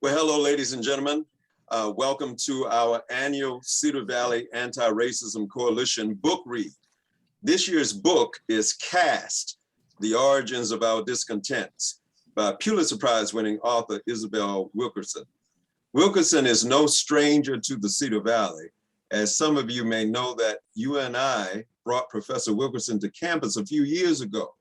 Well, hello, ladies and gentlemen. Welcome to our annual Cedar Valley Anti-Racism Coalition book read. This year's book is Caste: The Origins of Our Discontents by Pulitzer Prize winning author Isabel Wilkerson. Wilkerson is no stranger to the Cedar Valley, as some of you may know that UNI brought Professor Wilkerson to campus a few years ago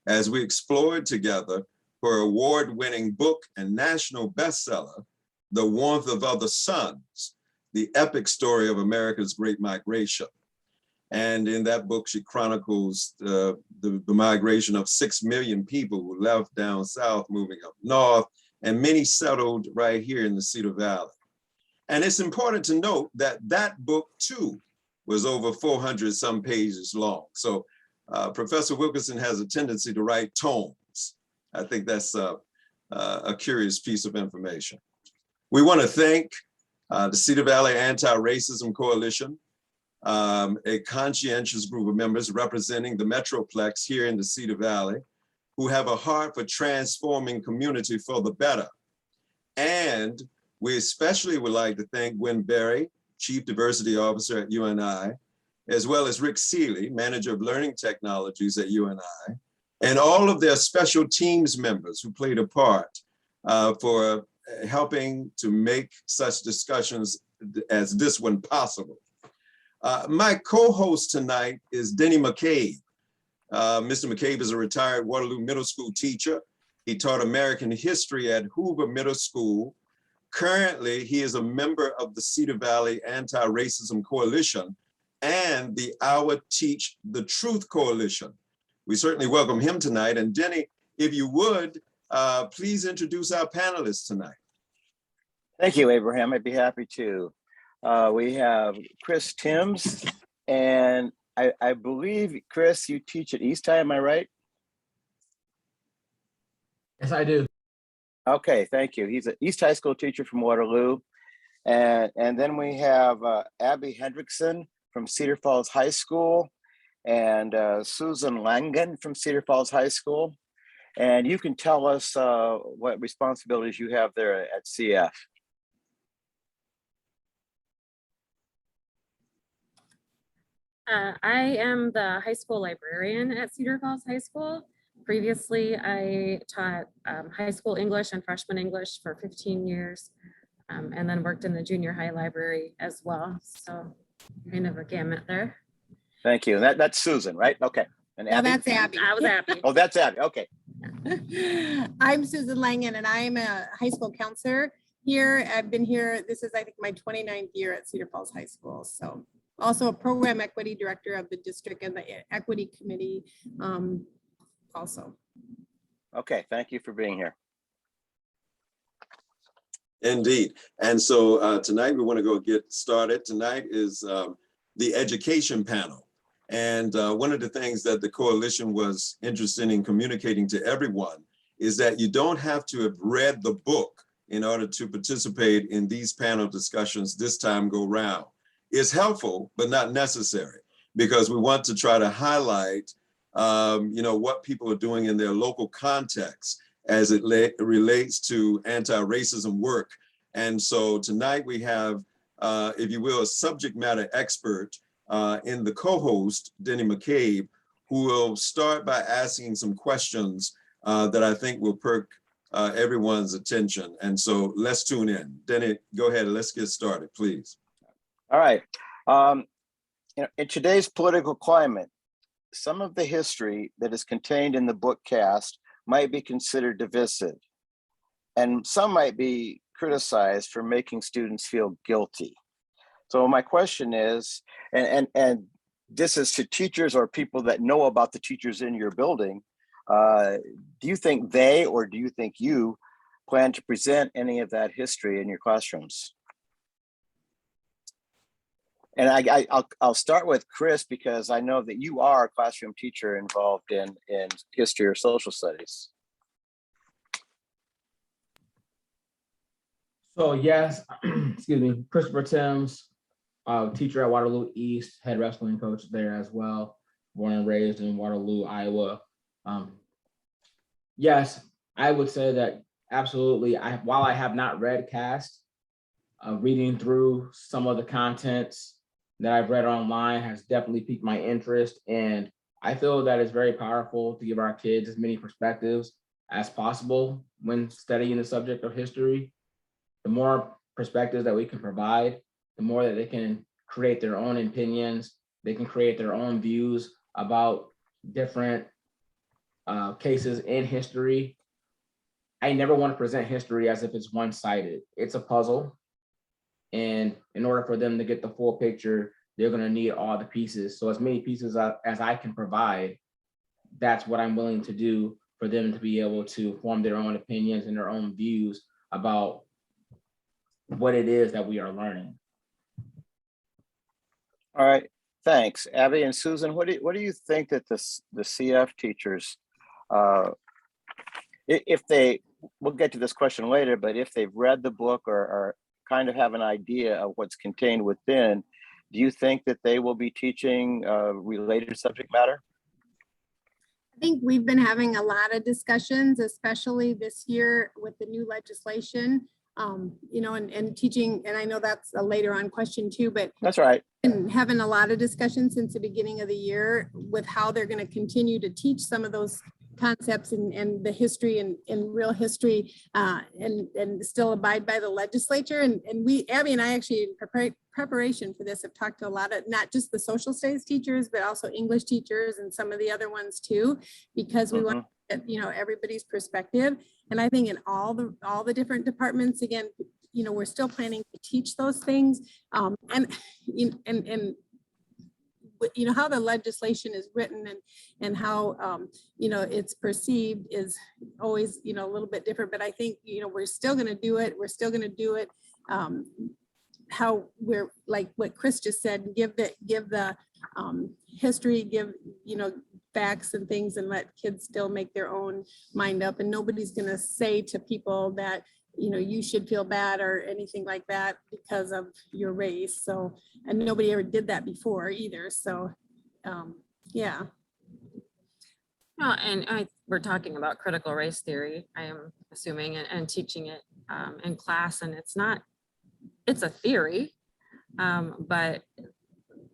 as we explored together her award-winning book and national bestseller, The Warmth of Other Suns, the epic story of America's Great Migration. And in that book, she chronicles the migration of 6 million people who left down south, moving up north, and many settled right here in the Cedar Valley. And it's important to note that that book too was over 400 some pages long. So Professor Wilkerson has a tendency to write tomes. I think that's a curious piece of information. We want to thank the Cedar Valley Anti-Racism Coalition, a conscientious group of members representing the Metroplex here in the Cedar Valley, who have a heart for transforming community for the better. And we especially would like to thank Gwen Berry, Chief Diversity Officer at UNI, as well as Rick Seeley, Manager of Learning Technologies at UNI, and all of their special teams members who played a part for helping to make such discussions as this one possible. My co-host tonight is Denny McCabe. Mr. McCabe is a retired Waterloo Middle School teacher. He taught American history at Hoover Middle School. Currently, he is a member of the Cedar Valley Anti-Racism Coalition and the Our Teach the Truth Coalition. We certainly welcome him tonight. And Denny, if you would, please introduce our panelists tonight. Thank you, Abraham. I'd be happy to. We have Chris Timms, and I believe, Chris, you teach at East High, am I right? Yes, I do. Okay, thank you. He's an East High School teacher from Waterloo. And then we have Abby Hendrickson from Cedar Falls High School, and Susan Langen from Cedar Falls High School. And you can tell us what responsibilities you have there at CF. I am the high school librarian at Cedar Falls High School. Previously, I taught high school English and freshman English for 15 years, and then worked in the junior high library as well. So kind of a gamut there. Thank you. That's Susan, right? Okay. And Abby? No, that's Abby. I was Abby. Oh, that's Abby. Okay. I'm Susan Langen, and I'm a high school counselor here. I've been here, this is I think my 29th year at Cedar Falls High School. So also a program equity director of the district and the equity committee also. Okay, thank you for being here. Indeed. And so tonight we want to go get started. Tonight is the education panel. And one of the things that the coalition was interested in communicating to everyone is that you don't have to have read the book in order to participate in these panel discussions this time go round. It's helpful, but not necessary, because we want to try to highlight what people are doing in their local context as it relates to anti-racism work. And so tonight we have, if you will, a subject matter expert in the co-host, Denny McCabe, who will start by asking some questions that I think will perk everyone's attention. And so let's tune in. Denny, go ahead and let's get started, please. All right. In today's political climate, some of the history that is contained in the book Caste might be considered divisive, and some might be criticized for making students feel guilty. So my question is, and this is to teachers or people that know about the teachers in your building, do you think they, or do you think you plan to present any of that history in your classrooms? And I'll start with Chris, because I know that you are a classroom teacher involved in history or social studies. So yes, excuse me, Christopher Timms, teacher at Waterloo East, head wrestling coach there as well, born and raised in Waterloo, Iowa. Yes, I would say that absolutely. While I have not read Cast, reading through some of the contents that I've read online has definitely piqued my interest. And I feel that it's very powerful to give our kids as many perspectives as possible when studying the subject of history. The more perspectives that we can provide, the more that they can create their own opinions, they can create their own views about different cases in history. I never want to present history as if it's one-sided. It's a puzzle. And in order for them to get the full picture, they're going to need all the pieces. So as many pieces as I can provide, that's what I'm willing to do for them to be able to form their own opinions and their own views about what it is that we are learning. All right, thanks. Abby and Susan, what do you think that the CF teachers, if they, we'll get to this question later, but if they've read the book or kind of have an idea of what's contained within, do you think that they will be teaching related subject matter? I think we've been having a lot of discussions, especially this year with the new legislation, you know, and teaching, and I know that's a later on question too, but That's right. been having a lot of discussions since the beginning of the year with how they're going to continue to teach some of those concepts and the history and real history and still abide by the legislature. And we, Abby and I actually in preparation for this have talked to a lot of, not just the social studies teachers, but also English teachers and some of the other ones too, because we want, you know, everybody's perspective. And I think in all the different departments, again, you know, we're still planning to teach those things. And you know, how the legislation is written and how, you know, it's perceived is always, you know, a little bit different, but I think, you know, we're still going to do it. We're still going to do it. How we're, like what Chris just said, give the history, give, you know, facts and things, and let kids still make their own mind up. And nobody's going to say to people that, you know, you should feel bad or anything like that because of your race. So, and nobody ever did that before either. So, yeah. Well, and we're talking about critical race theory, I am assuming, and teaching it in class, and it's a theory, but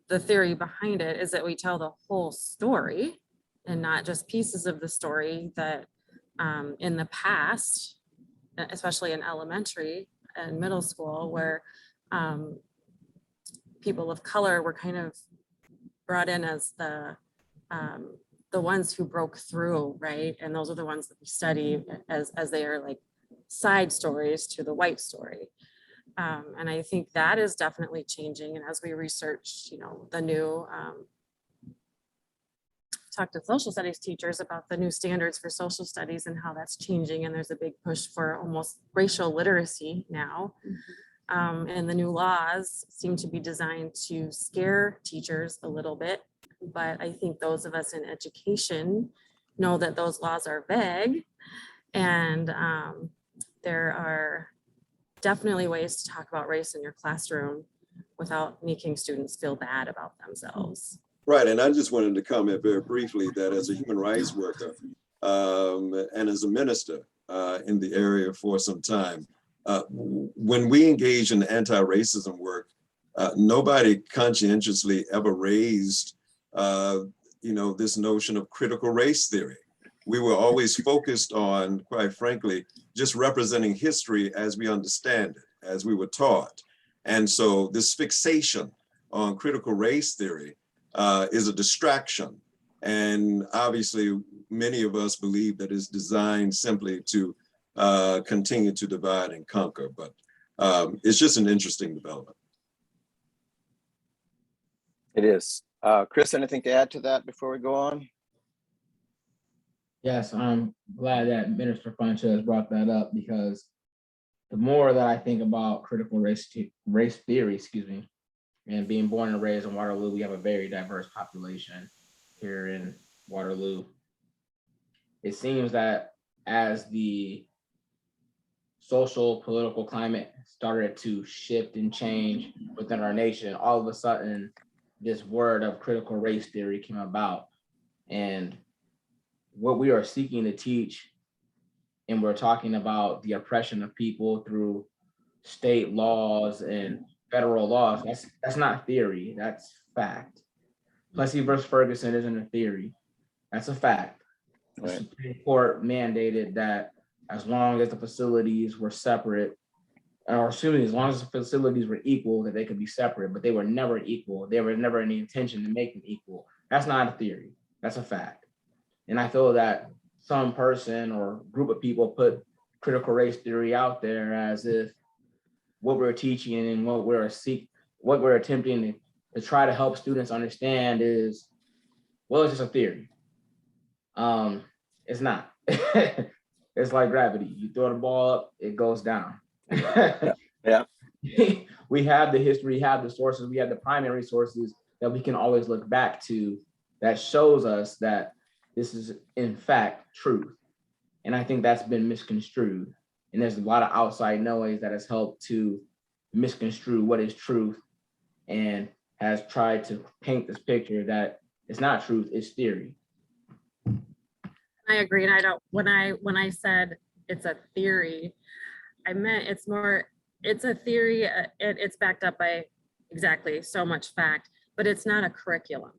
the theory behind it is that we tell the whole story and not just pieces of the story that in the past, especially in elementary and middle school, where people of color were kind of brought in as the ones who broke through, right? And those are the ones that we study as they are like side stories to the white story. And I think that is definitely changing. And as we research, you know, the new, talk to social studies teachers about the new standards for social studies and how that's changing. And there's a big push for almost racial literacy now. And the new laws seem to be designed to scare teachers a little bit. But I think those of us in education know that those laws are vague. And there are definitely ways to talk about race in your classroom without making students feel bad about themselves. Right, and I just wanted to comment very briefly that as a human rights worker and as a minister in the area for some time, when we engage in anti-racism work, nobody conscientiously ever raised, you know, this notion of critical race theory. We were always focused on, quite frankly, just representing history as we understand it, as we were taught. And so this fixation on critical race theory is a distraction. And obviously, many of us believe that it's designed simply to continue to divide and conquer. But it's just an interesting development. It is. Chris, anything to add to that before we go on? Yes, I'm glad that Minister Funcha has brought that up, because the more that I think about critical race theory, and being born and raised in Waterloo, we have a very diverse population here in Waterloo. It seems that as the social political climate started to shift and change within our nation, all of a sudden, this word of critical race theory came about. And what we are seeking to teach and we're talking about the oppression of people through state laws and federal laws, that's not theory, that's fact. Plessy versus Ferguson isn't a theory, that's a fact. The Right. Supreme Court mandated that as long as the facilities were separate, or assuming as long as the facilities were equal, that they could be separate, but they were never equal. There was never any intention to make them equal. That's not a theory, that's a fact. And I feel that some person or group of people put critical race theory out there as if what we're teaching and what we're attempting to try to help students understand is, well, it's just a theory. It's not. It's like gravity. You throw the ball up, it goes down. Yeah. We have the history, we have the sources, we have the primary sources that we can always look back to that shows us that this is in fact truth. And I think that's been misconstrued. And there's a lot of outside noise that has helped to misconstrue what is truth and has tried to paint this picture that it's not truth, it's theory. I agree. And I don't, when I said it's a theory, I meant it's a theory. It's backed up by exactly so much fact, but it's not a curriculum.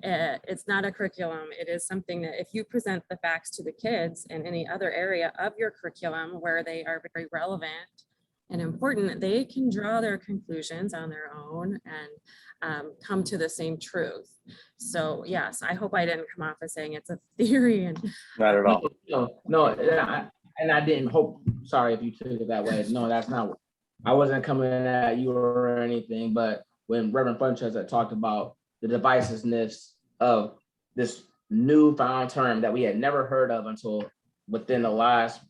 It's not a curriculum. It is something that if you present the facts to the kids in any other area of your curriculum where they are very relevant and important, they can draw their conclusions on their own and come to the same truth. So yes, I hope I didn't come off as saying it's a theory. And Not at all. No, and I didn't hope, sorry if you took it that way. No, that's not, I wasn't coming at you or anything, but when Reverend Funches had talked about the divisiveness of this newfound term that we had never heard of until within the last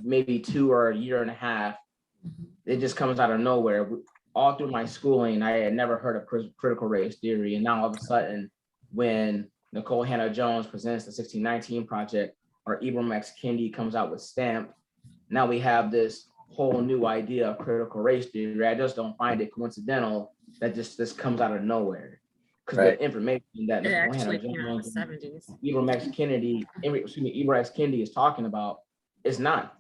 maybe 2 or a year and a half, it just comes out of nowhere. All through my schooling, I had never heard of critical race theory. And now all of a sudden, when Nicole Hannah-Jones presents the 1619 Project, or Ibram X. Kendi comes out with STAMP, now we have this whole new idea of critical race theory. I just don't find it coincidental that this comes out of nowhere. Because Right. the information that it Nicole actually came out in the Hannah-Jones, 70s. Ibram X. Kendi is talking about, it's not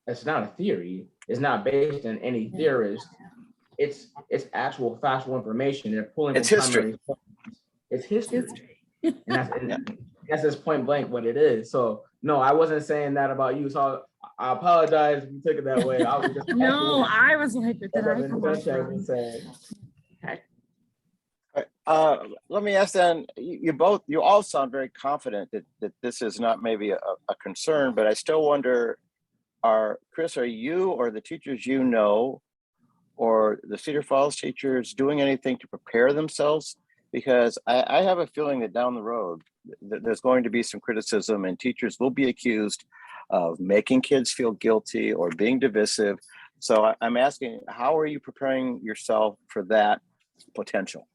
a theory. It's not based on any theorist. It's actual factual information. They're pulling It's from history. primary sources. It's history. And that's just point blank what it is. So no, I wasn't saying that about you. So I apologize if you took it that way. I was just No, I was like, did I Reverend come off Funches wrong? was saying. Let me ask then, you all sound very confident that this is not maybe a concern, but I still wonder, Chris, are you or the teachers you know, or the Cedar Falls teachers doing anything to prepare themselves? Because I have a feeling that down the road, there's going to be some criticism and teachers will be accused of making kids feel guilty or being divisive. So I'm asking, how are you preparing yourself for that potential?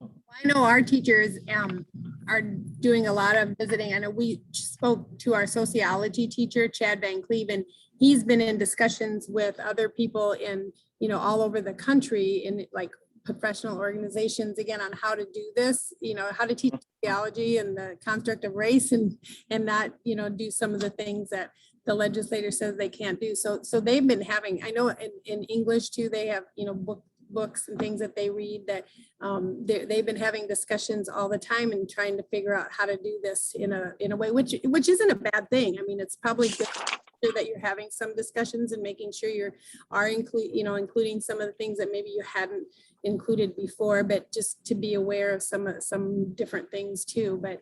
I know our teachers are doing a lot of visiting. I know we spoke to our sociology teacher, Chad Van Cleve, and he's been in discussions with other people in, all over the country in like professional organizations, again, on how to do this, how to teach theology and the construct of race and not, do some of the things that the legislator says they can't do. So they've been having, I know in English too, they have, books and things that they read that they've been having discussions all the time and trying to figure out how to do this in a way, which isn't a bad thing. I mean, it's probably good that you're having some discussions and making sure including some of the things that maybe you hadn't included before, but just to be aware of some different things too. But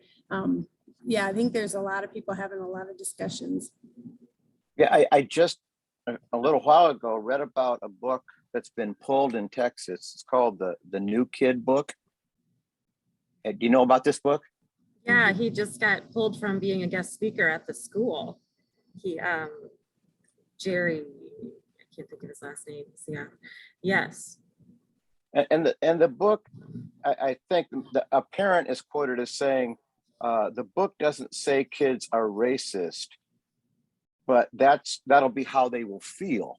yeah, I think there's a lot of people having a lot of discussions. Yeah, I just a little while ago read about a book that's been pulled in Texas. It's called the New Kid book. Do you know about this book? Yeah, he just got pulled from being a guest speaker at the school. He, Jerry, I can't think of his last name. Yeah, yes. And the book, I think a parent is quoted as saying, the book doesn't say kids are racist, but that'll be how they will feel.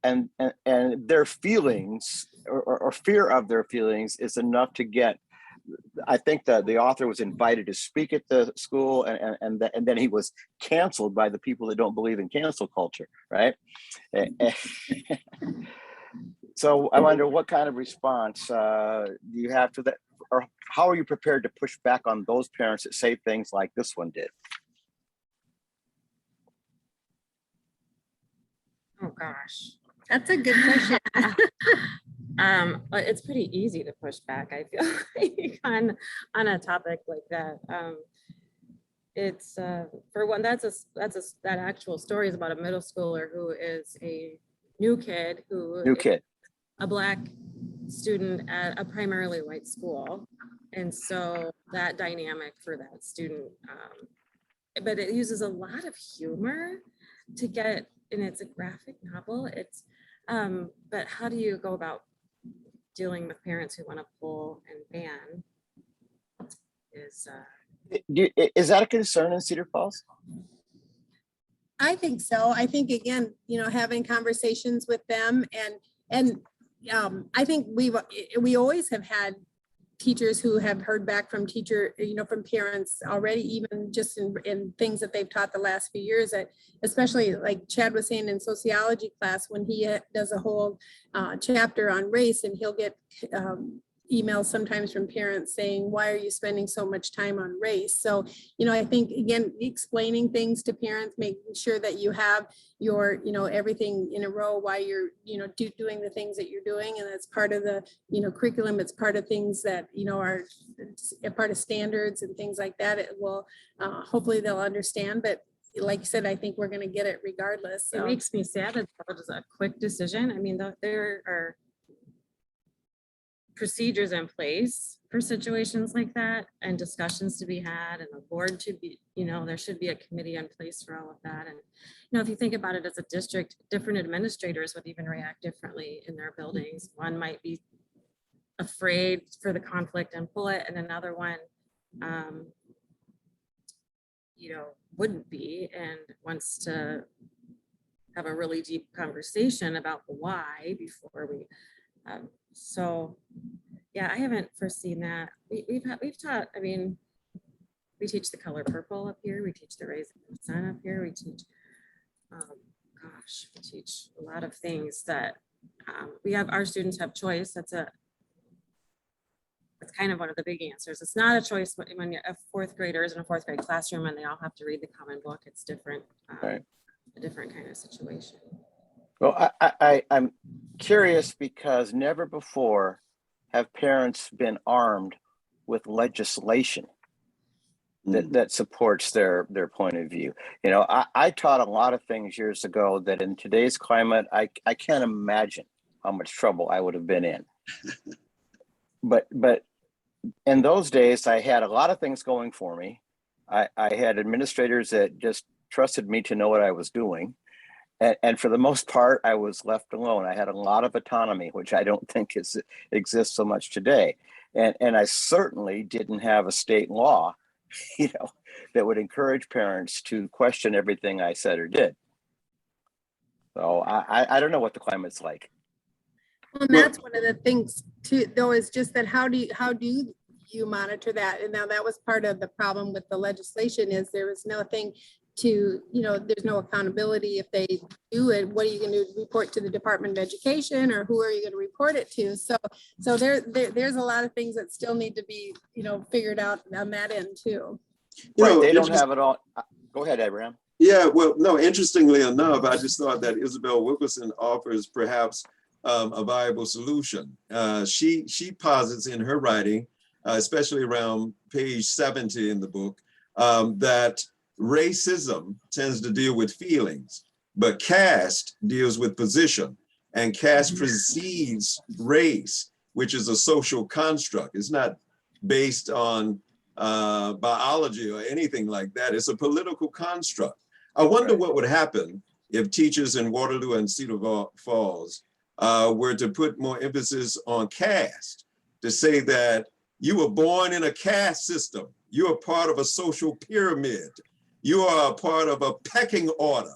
And their feelings or fear of their feelings is enough to get I think the author was invited to speak at the school, and then he was canceled by the people that don't believe in cancel culture, right? So I wonder what kind of response do you have to that, or how are you prepared to push back on those parents that say things like this one did? Oh, gosh. That's a good question. But it's pretty easy to push back, I feel like, on a topic like that. It's for one, that actual story is about a middle schooler who is a new kid New kid. a Black student at a primarily white school. And so that dynamic for that student, but it uses a lot of humor to get, and it's a graphic novel. It's, but how do you go about dealing with parents who want to pull and ban Is that a concern in Cedar Falls? I think so. I think, again, having conversations with them and I think we always have had teachers who have heard back from from parents already, even just in things that they've taught the last few years, that especially like Chad was saying in sociology class, when he does a whole chapter on race, and he'll get emails sometimes from parents saying, why are you spending so much time on race? So, I think, again, explaining things to parents, making sure that you have your, everything in a row while you're, doing the things that you're doing. And that's part of the, curriculum. It's part of things that, are a part of standards and things like that. It will, hopefully they'll understand, but like you said, I think we're going to get it regardless. It makes me sad that that was a quick decision. I mean, there are procedures in place for situations like that, and discussions to be had, and a board to be, there should be a committee in place for all of that. And, if you think about it as a district, different administrators would even react differently in their buildings. One might be afraid for the conflict and pull it, and another one, wouldn't be, and wants to have a really deep conversation about the why before we, so yeah, I haven't foreseen that. We've taught, I mean, we teach the color purple up here. We teach the raising the sun up here. We teach, we teach a lot of things that our students have choice. That's kind of one of the big answers. It's not a choice when you're a fourth grader is in a fourth grade classroom and they all have to read the common book. It's different, Right. A different kind of situation. Well, I'm curious because never before have parents been armed with legislation that supports their point of view. I taught a lot of things years ago that in today's climate, I can't imagine how much trouble I would have been in. But in those days, I had a lot of things going for me. I had administrators that just trusted me to know what I was doing. And for the most part, I was left alone. I had a lot of autonomy, which I don't think exists so much today. And I certainly didn't have a state law, that would encourage parents to question everything I said or did. So I don't know what the climate's like. Well, and that's one of the things too, though, is just that how do you monitor that? And now that was part of the problem with the legislation, is there was nothing to, there's no accountability. If they do it, what are you going to report to the Department of Education, or who are you going to report it to? So there's a lot of things that still need to be, figured out on that end too. Right, they don't have it all. Go ahead, Abraham. Yeah, well, no, interestingly enough, I just thought that Isabel Wilkerson offers perhaps a viable solution. She posits in her writing, especially around page 70 in the book, that racism tends to deal with feelings, but caste deals with position, and caste precedes race, which is a social construct. It's not based on biology or anything like that. It's a political construct. I wonder what would happen if teachers in Waterloo and Cedar Falls were to put more emphasis on caste, to say that you were born in a caste system. You are part of a social pyramid. You are a part of a pecking order,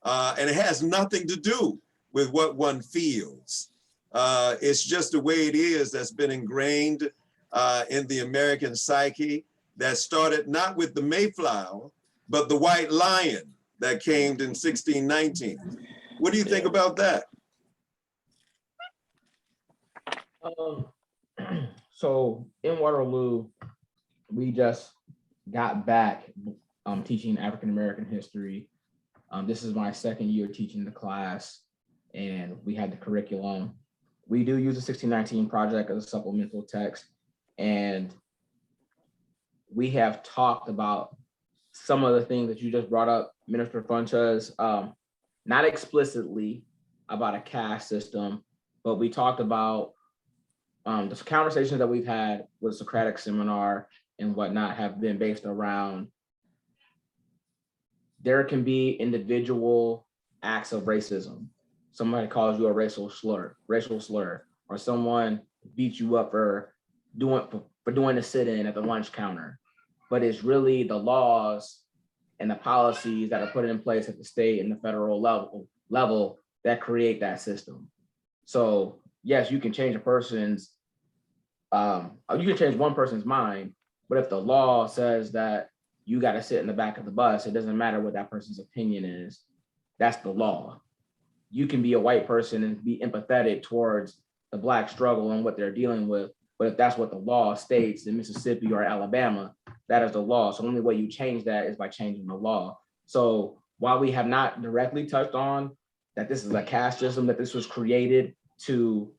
and it has nothing to do with what one feels. It's just the way it is that's been ingrained in the American psyche that started not with the Mayflower, but the white lion that came in 1619. What do you think about that? So in Waterloo, we just got back teaching African American history. This is my second year teaching the class, and we had the curriculum. We do use the 1619 project as a supplemental text, and we have talked about some of the things that you just brought up, Minister Funches, not explicitly about a caste system, but we talked about the conversations that we've had with Socratic Seminar and whatnot have been based around there can be individual acts of racism. Somebody calls you a racial slur, or someone beats you up for doing a sit-in at the lunch counter. But it's really the laws and the policies that are put in place at the state and the federal level that create that system. So yes, you can change a person's, you can change one person's mind, but if the law says that you got to sit in the back of the bus, it doesn't matter what that person's opinion is. That's the law. You can be a white person and be empathetic towards the Black struggle and what they're dealing with. But if that's what the law states in Mississippi or Alabama, that is the law. So the only way you change that is by changing the law. So while we have not directly touched on that this is a caste system, that this was created to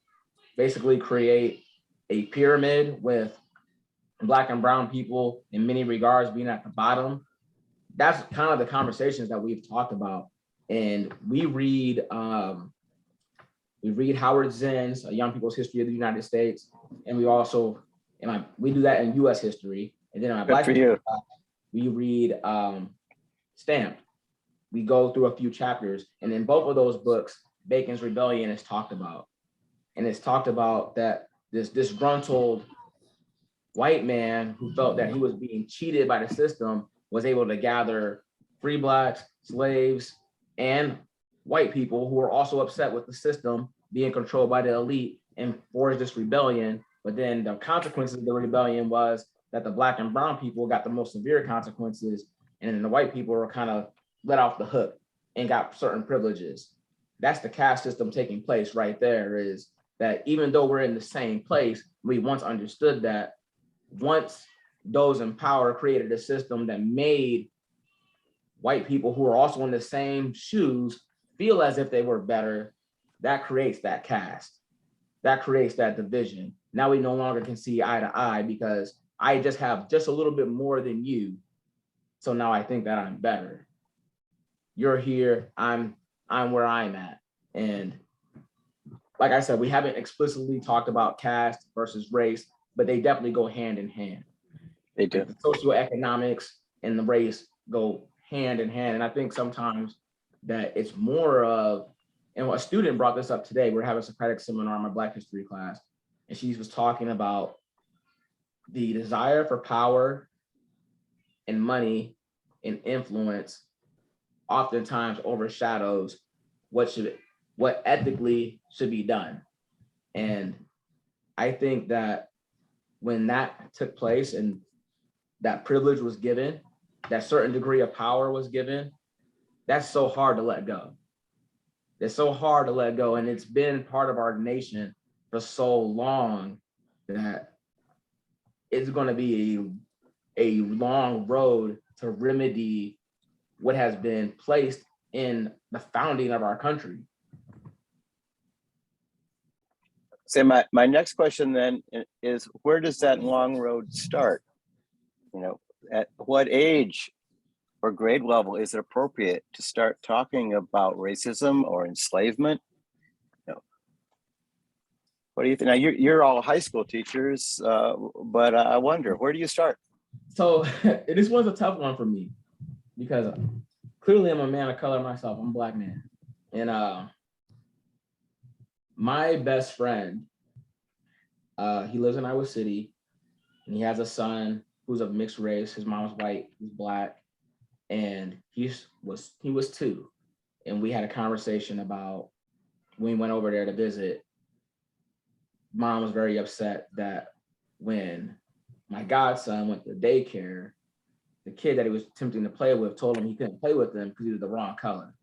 basically create a pyramid with Black and brown people in many regards being at the bottom, that's kind of the conversations that we've talked about. And we read Howard Zinn's Young People's History of the United States, and we also, we do that in U.S. history. And then in my Black history class, we read Stamped. We go through a few chapters, and in both of those books, Bacon's Rebellion is talked about. And it's talked about that this disgruntled white man who felt that he was being cheated by the system was able to gather free Blacks, slaves, and white people who were also upset with the system being controlled by the elite and forged this rebellion. But then the consequences of the rebellion was that the Black and brown people got the most severe consequences, and then the white people were kind of let off the hook and got certain privileges. That's the caste system taking place right there, is that even though we're in the same place, we once understood that once those in power created a system that made white people who are also in the same shoes feel as if they were better, that creates that caste. That creates that division. Now we no longer can see eye to eye because I just have just a little bit more than you. So now I think that I'm better. You're here, I'm where I'm at. And like I said, we haven't explicitly talked about caste versus race, but they definitely go hand in hand. They do. The socioeconomics and the race go hand in hand. And I think sometimes that it's more of, and a student brought this up today, we're having a Socratic seminar in my Black history class, and she was talking about the desire for power and money and influence oftentimes overshadows what ethically should be done. And I think that when that took place and that privilege was given, that certain degree of power was given, that's so hard to let go. It's so hard to let go. And it's been part of our nation for so long that it's going to be a long road to remedy what has been placed in the founding of our country. So my next question then is, where does that long road start? You know, at what age or grade level is it appropriate to start talking about racism or enslavement? You know, what do you think? Now you're all high school teachers, but I wonder, where do you start? So this was a tough one for me because clearly I'm a man of color myself. I'm a Black man. And my best friend, he lives in Iowa City, and he has a son who's of mixed race. His mom's white, he's Black, and he was 2. And we had a conversation about when we went over there to visit. Mom was very upset that when my godson went to daycare, the kid that he was attempting to play with told him he couldn't play with him because he was the wrong color.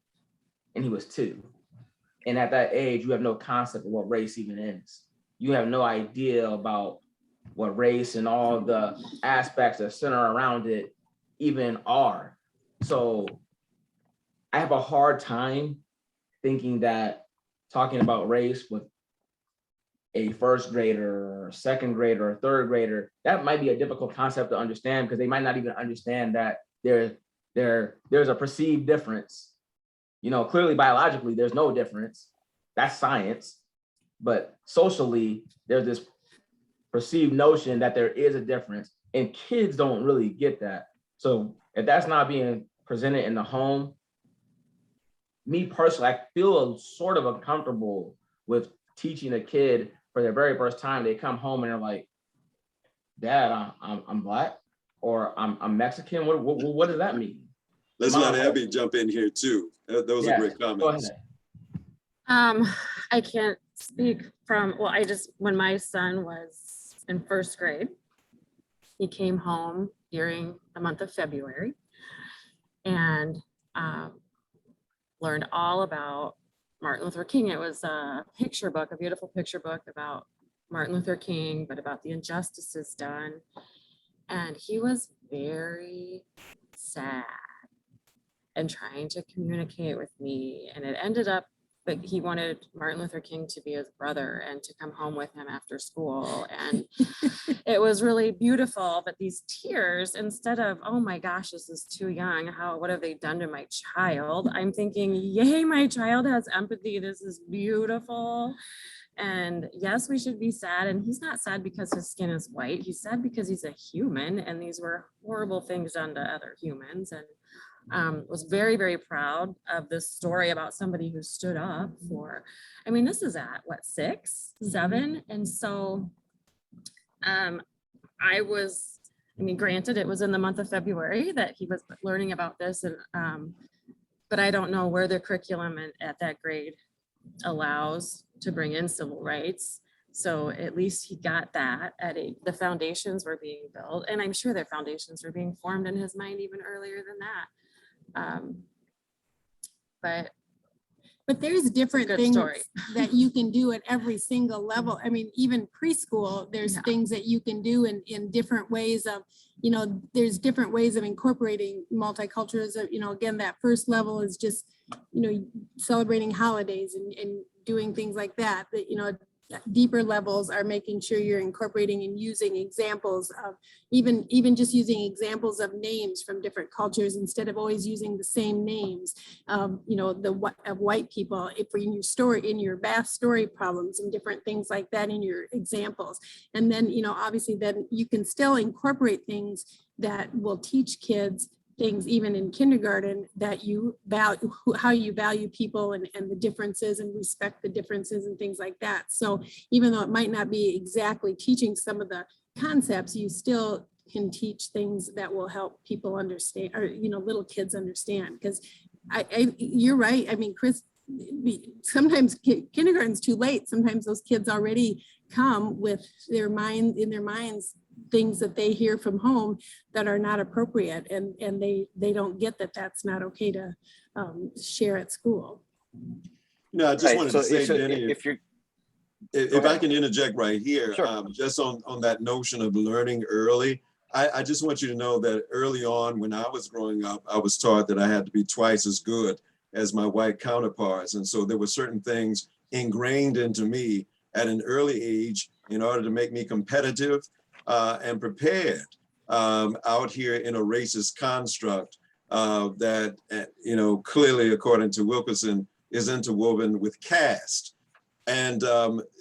And he was 2. And at that age, you have no concept of what race even is. You have no idea about what race and all the aspects that center around it even are. So I have a hard time thinking that talking about race with a first grader or second grader or third grader, that might be a difficult concept to understand because they might not even understand that there's a perceived difference. You know, clearly biologically, there's no difference. That's science. But socially, there's this perceived notion that there is a difference, and kids don't really get that. So if that's not being presented in the home, me personally, I feel sort of uncomfortable with teaching a kid for their very first time. They come home and they're like, "Dad, I'm Black, or I'm Mexican. What does that mean?" Let's Mom, let Abby jump in here too. Those yeah, are great go comments. ahead. I can't speak from, well, when my son was in first grade, he came home during the month of February and learned all about Martin Luther King. It was a picture book, a beautiful picture book about Martin Luther King, but about the injustices done. And he was very sad and trying to communicate with me. And it ended up that he wanted Martin Luther King to be his brother and to come home with him after school. And it was really beautiful. But these tears, instead of, oh my gosh, this is too young, what have they done to my child? I'm thinking, yay, my child has empathy. This is beautiful. And yes, we should be sad. And he's not sad because his skin is white. He's sad because he's a human. And these were horrible things done to other humans. And was very, very proud of this story about somebody who stood up for, I mean, this is at what, 6, 7? And so granted, it was in the month of February that he was learning about this. And but I don't know where the curriculum at that grade allows to bring in civil rights. So at least he got that the foundations were being built. And I'm sure their foundations were being formed in his mind even earlier than that. But there's different good things story. that you can do at every single level. I mean, even preschool, there's Yeah. things that you can do in different ways of, there's different ways of incorporating multiculturalism. Again, that first level is just, celebrating holidays and doing things like that. Deeper levels are making sure you're incorporating and using examples of even just using examples of names from different cultures instead of always using the same names of white people. If in your bath story problems and different things like that in your examples, and then obviously then you can still incorporate things that will teach kids things even in kindergarten that you value, how you value people and the differences and respect the differences and things like that. So even though it might not be exactly teaching some of the concepts, you still can teach things that will help people understand, or little kids understand. Because you're right. I mean, Chris, sometimes kindergarten's too late. Sometimes those kids already come with their minds things that they hear from home that are not appropriate, and they don't get that that's not okay to share at school. No, I just Right, wanted so- to say, so Jenny, if you're, if Go I ahead. can interject right here, Sure. just on that notion of learning early, I just want you to know that early on when I was growing up, I was taught that I had to be twice as good as my white counterparts. And so there were certain things ingrained into me at an early age in order to make me competitive and prepared out here in a racist construct that, clearly, according to Wilkerson, is interwoven with caste. And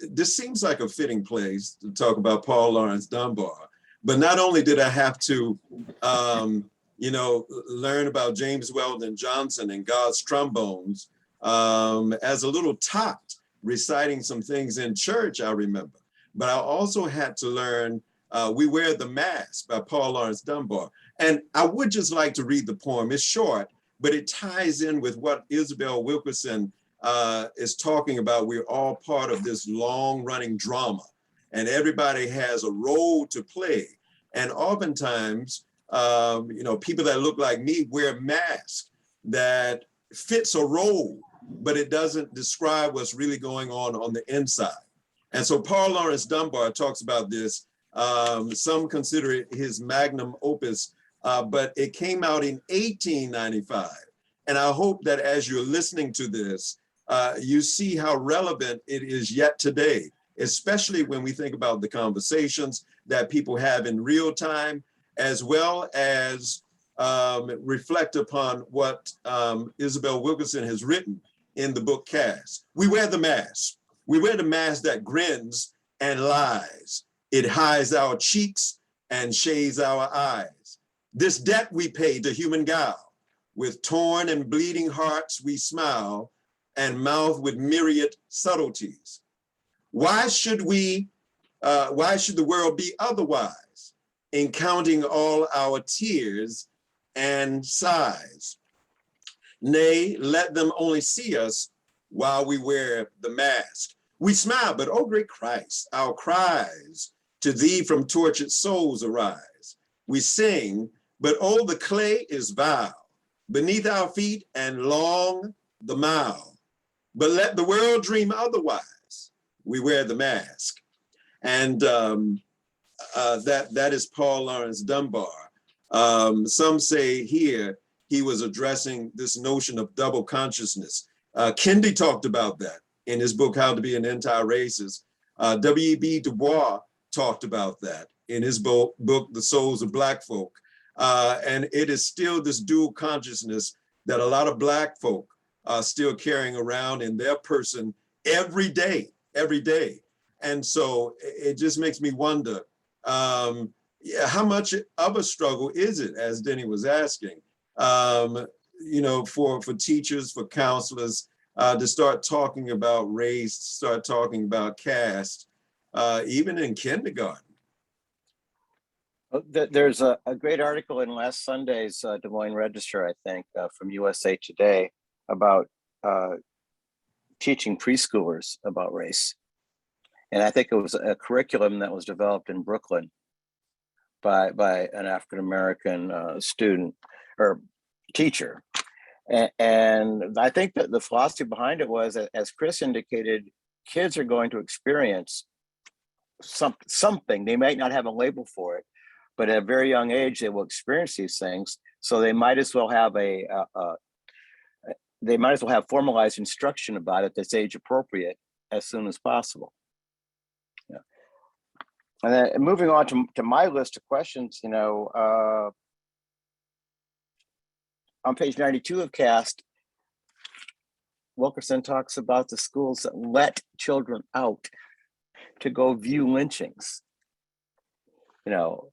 this seems like a fitting place to talk about Paul Laurence Dunbar. But not only did I have to, learn about James Weldon Johnson and God's trombones as a little tot reciting some things in church, I remember. But I also had to learn We Wear the Mask by Paul Laurence Dunbar. And I would just like to read the poem. It's short, but it ties in with what Isabel Wilkerson is talking about. We're all part of this long running drama. and everybody has a role to play. And oftentimes, people that look like me wear masks that fits a role, but it doesn't describe what's really going on the inside. And so Paul Laurence Dunbar talks about this. Some consider it his magnum opus, but it came out in 1895. And I hope that as you're listening to this, you see how relevant it is yet today, especially when we think about the conversations that people have in real time, as well as reflect upon what Isabel Wilkerson has written in the book Caste. We wear the mask. We wear the mask that grins and lies. It hides our cheeks and shades our eyes. This debt we pay to human guile. With torn and bleeding hearts we smile and mouth with myriad subtleties. Why should the world be otherwise in counting all our tears and sighs? Nay, let them only see us while we wear the mask. We smile, but oh great Christ, our cries to thee from tortured souls arise. We sing, but oh the clay is vile beneath our feet and long the mile. But let the world dream otherwise. We wear the mask. And that is Paul Laurence Dunbar. Some say here he was addressing this notion of double consciousness. Kendi talked about that in his book, How to Be an Anti-Racist. W.E.B. Du Bois talked about that in his book, The Souls of Black Folk. And it is still this dual consciousness that a lot of Black folk are still carrying around in their person every day. And so it just makes me wonder, how much of a struggle is it, as Denny was asking, for teachers, for counselors, to start talking about race, start talking about caste, even in kindergarten. There's a great article in last Sunday's Des Moines Register, I think, from USA Today about teaching preschoolers about race. And I think it was a curriculum that was developed in Brooklyn by an African-American student or teacher. And I think that the philosophy behind it was, as Chris indicated, kids are going to experience something. They might not have a label for it, but at a very young age, they will experience these things. So they might as well have formalized instruction about it that's age appropriate as soon as possible. Yeah. And then moving on to my list of questions, on page 92 of Caste, Wilkerson talks about the schools that let children out to go view lynchings. What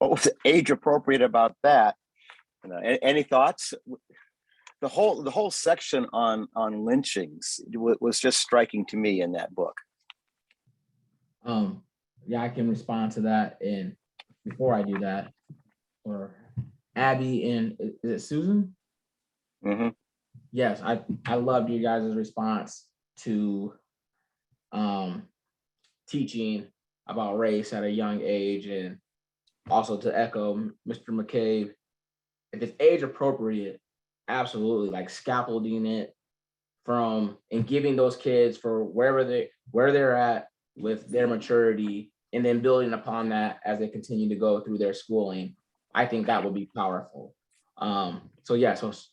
was age appropriate about that? Any thoughts? The whole section on lynchings was just striking to me in that book. Yeah, I can respond to that. And before I do that, or Abby and is it Susan? Mm-hmm. Yes, I loved you guys' response to teaching about race at a young age, and also to echo Mr. McCabe, if it's age appropriate, absolutely, like scaffolding it and giving those kids for where they're at with their maturity, and then building upon that as they continue to go through their schooling. I think that would be powerful. So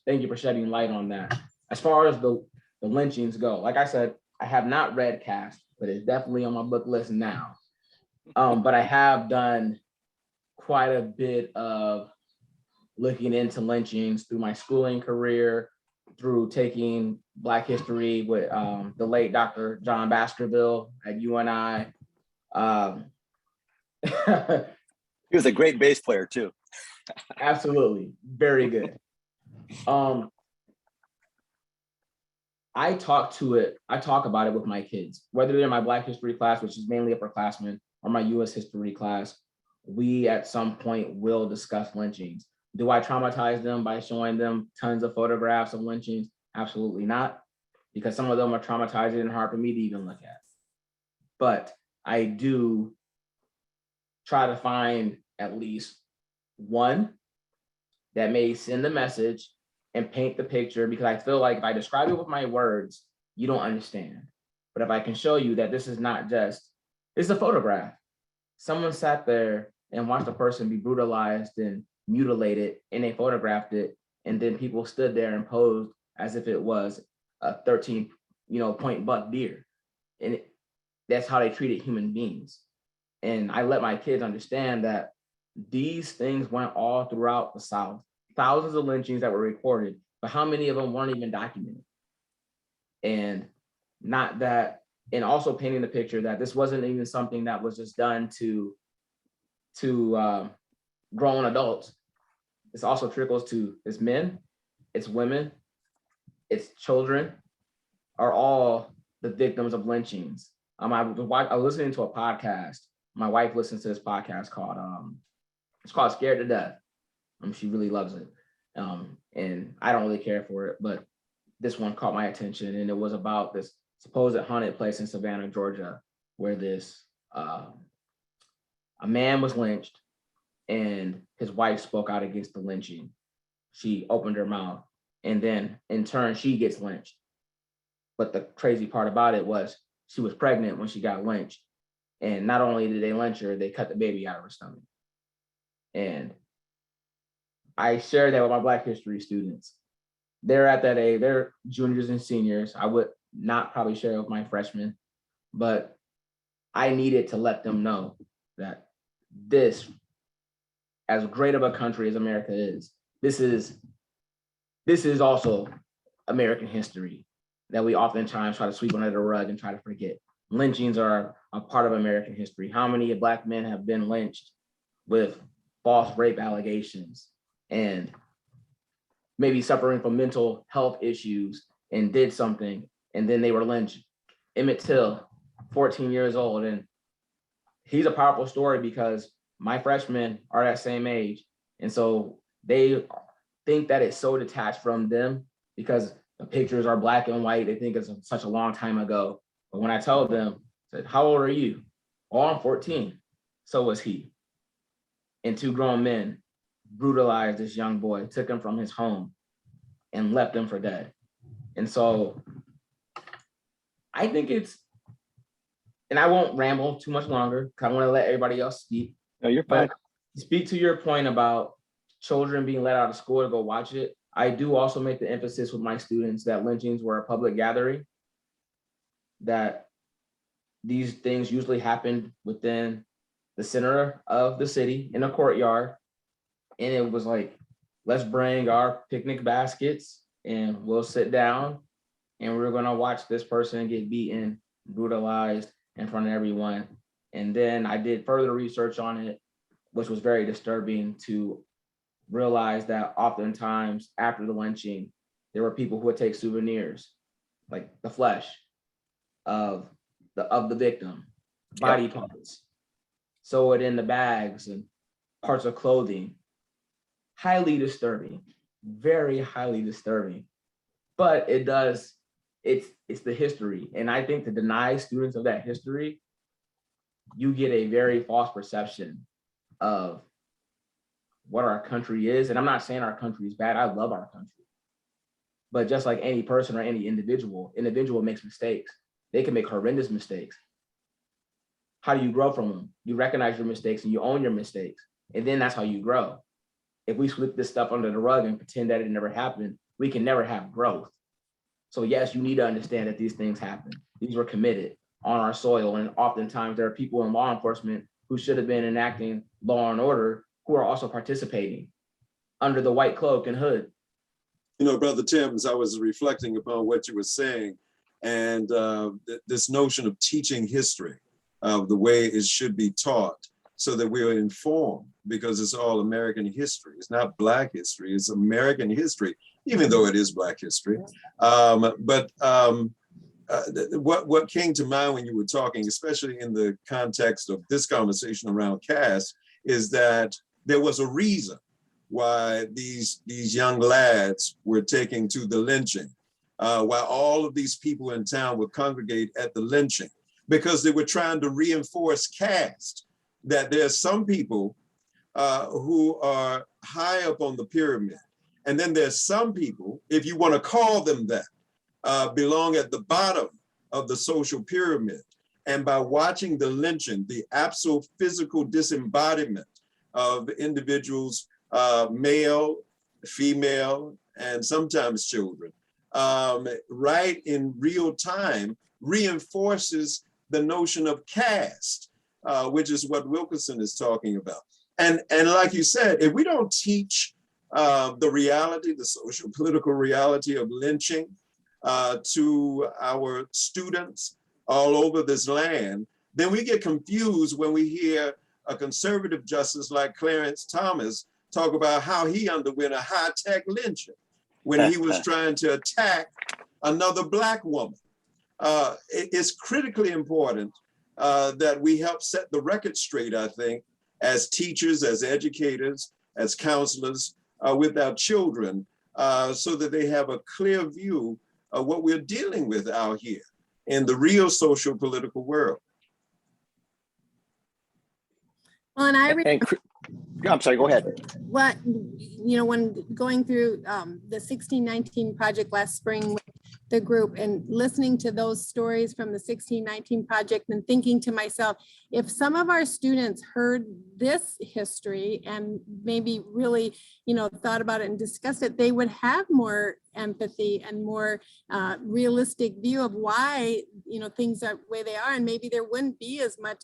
thank you for shedding light on that. As far as the lynchings go, like I said, I have not read Caste, but it's definitely on my book list now. But I have done quite a bit of looking into lynchings through my schooling career, through taking Black history with the late Dr. John Baskerville at UNI. He was a great bass player too. Absolutely, very good. I talk about it with my kids, whether they're in my Black history class, which is mainly upperclassmen, or my US history class. We at some point will discuss lynchings. Do I traumatize them by showing them tons of photographs of lynchings? Absolutely not, because some of them are traumatizing and hard for me to even look at. But I do try to find at least one that may send the message and paint the picture, because I feel like if I describe it with my words, you don't understand. But if I can show you that this is not just, it's a photograph. Someone sat there and watched a person be brutalized and mutilated, and they photographed it, and then people stood there and posed as if it was a 13 point buck deer. And that's how they treated human beings. And I let my kids understand that these things went all throughout the South. Thousands of lynchings that were recorded, but how many of them weren't even documented? And not that, and also painting the picture that this wasn't even something that was just done to grown adults. This also trickles to its men, its women, its children are all the victims of lynchings. I was listening to a podcast. My wife listens to this podcast called it's called Scared to Death. She really loves it. And I don't really care for it, but this one caught my attention, and it was about this supposed haunted place in Savannah, Georgia, where this a man was lynched and his wife spoke out against the lynching. She opened her mouth, and then in turn she gets lynched. But the crazy part about it was she was pregnant when she got lynched. And not only did they lynch her, they cut the baby out of her stomach. And I share that with my Black history students. They're at that age, they're juniors and seniors. I would not probably share it with my freshmen, but I needed to let them know that this, as great of a country as America is, this is also American history that we oftentimes try to sweep under the rug and try to forget. Lynchings are a part of American history. How many Black men have been lynched with false rape allegations and maybe suffering from mental health issues and did something, and then they were lynched? Emmett Till, 14 years old, and he's a powerful story because my freshmen are that same age. And so they think that it's so detached from them because the pictures are black and white. They think it's such a long time ago. But when I tell them, I said, how old are you? Oh, I'm 14. So was he. And two grown men brutalized this young boy, took him from his home and left him for dead. And so I think it's, and I won't ramble too much longer because I want to let everybody else speak. No, you're fine. But speak to your point about children being let out of school to go watch it. I do also make the emphasis with my students that lynchings were a public gathering, that these things usually happened within the center of the city in a courtyard. And it was like, let's bring our picnic baskets and we'll sit down and we're gonna watch this person get beaten, brutalized in front of everyone. And then I did further research on it, which was very disturbing to realize that oftentimes after the lynching, there were people who would take souvenirs, like the flesh of the victim, body parts, sew it in the bags and parts of clothing. Highly disturbing, very highly disturbing. But it's the history. And I think to deny students of that history, you get a very false perception of what our country is. And I'm not saying our country is bad. I love our country. But just like any person or any individual makes mistakes. They can make horrendous mistakes. How do you grow from them? You recognize your mistakes and you own your mistakes. And then that's how you grow. If we sweep this stuff under the rug and pretend that it never happened, we can never have growth. So yes, you need to understand that these things happen. These were committed on our soil. And oftentimes there are people in law enforcement who should have been enacting law and order who are also participating under the white cloak and hood. You know, Brother Timms, I was reflecting upon what you were saying and this notion of teaching history, the way it should be taught so that we are informed, because it's all American history. It's not Black history, it's American history, even though it is Black history. What came to mind when you were talking, especially in the context of this conversation around caste, is that there was a reason why these young lads were taking to the lynching, while all of these people in town would congregate at the lynching. because they were trying to reinforce caste, that there's some people who are high up on the pyramid. And then there's some people, if you want to call them that, belong at the bottom of the social pyramid. And by watching the lynching, the absolute physical disembodiment of individuals, male, female, and sometimes children, right in real time, reinforces the notion of caste, which is what Wilkerson is talking about. And like you said, if we don't teach the reality, the social political reality of lynching to our students all over this land, then we get confused when we hear a conservative justice like Clarence Thomas talk about how he underwent a high-tech lynching when he was trying to attack another Black woman. It's critically important that we help set the record straight, I think, as teachers, as educators, as counselors with our children, so that they have a clear view of what we're dealing with out here in the real social political world. Well, and I'm sorry, go ahead. what, when going through the 1619 project last spring with the group and listening to those stories from the 1619 project and thinking to myself, if some of our students heard this history and maybe really, thought about it and discussed it, they would have more empathy and more realistic view of why, things are the way they are. And maybe there wouldn't be as much,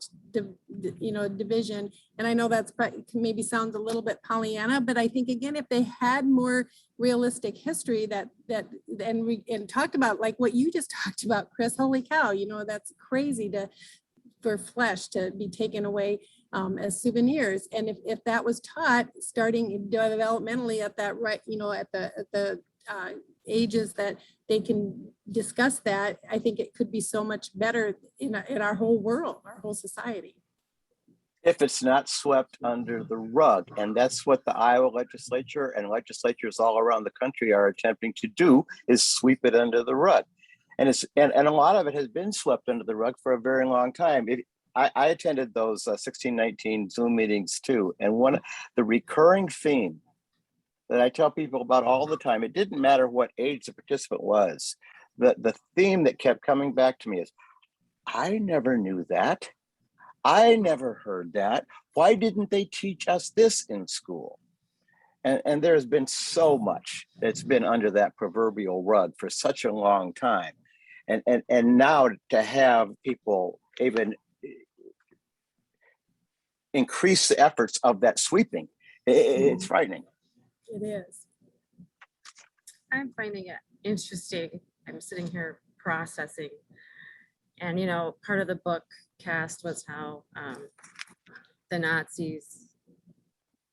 division. And I know that's maybe sounds a little bit Pollyanna, but I think, again, if they had more realistic history and talked about like what you just talked about, Chris, holy cow, that's crazy for flesh to be taken away as souvenirs. And if that was taught starting developmentally at that, right, at the ages that they can discuss that, I think it could be so much better in our whole world, our whole society. If it's not swept under the rug. And that's what the Iowa legislature and legislatures all around the country are attempting to do, is sweep it under the rug. And a lot of it has been swept under the rug for a very long time. I attended those 1619 Zoom meetings too. And the recurring theme that I tell people about all the time, it didn't matter what age the participant was. The theme that kept coming back to me is, I never knew that. I never heard that. Why didn't they teach us this in school? And there's been so much that's been under that proverbial rug for such a long time. And now to have people even increase the efforts of that sweeping, it's frightening. It is. I'm finding it interesting. I'm sitting here processing. And, part of the book cast was how the Nazis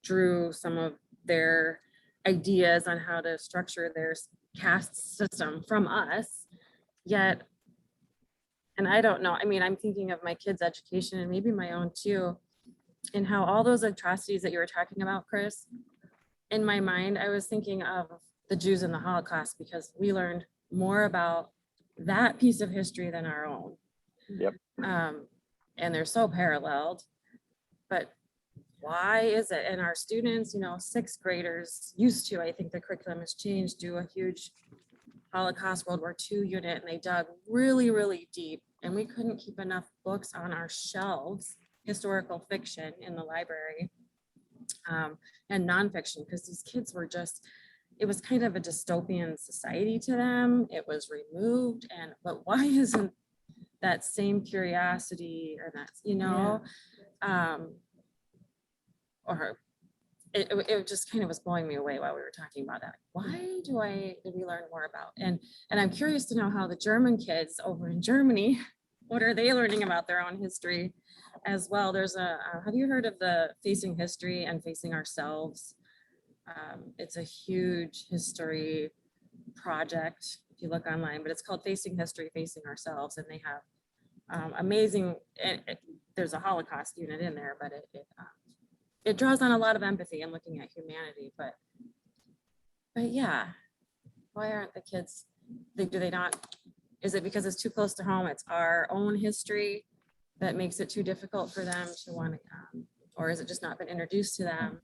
drew some of their ideas on how to structure their caste system from us. Yet, and I don't know, I'm thinking of my kids' education and maybe my own too, and how all those atrocities that you were talking about, Chris, in my mind, I was thinking of the Jews in the Holocaust, because we learned more about that piece of history than our own. Yep. And they're so paralleled, but why is it? And our students, sixth graders used to, I think the curriculum has changed, do a huge Holocaust World War II unit, and they dug really, really deep, and we couldn't keep enough books on our shelves, historical fiction in the library, and nonfiction, because these kids were it was kind of a dystopian society to them. It was removed, but why isn't that same curiosity or that, or it just kind of was blowing me away while we were talking about that. Why did we learn more about? And I'm curious to know how the German kids over in Germany, what are they learning about their own history as well? There's have you heard of the Facing History and Facing Ourselves? It's a huge history project if you look online, but it's called Facing History, Facing Ourselves. And they have amazing, there's a Holocaust unit in there, but it draws on a lot of empathy and looking at humanity, but yeah, why aren't the kids, do they not Is it because it's too close to home? It's our own history that makes it too difficult for them to want to, or has it just not been introduced to them?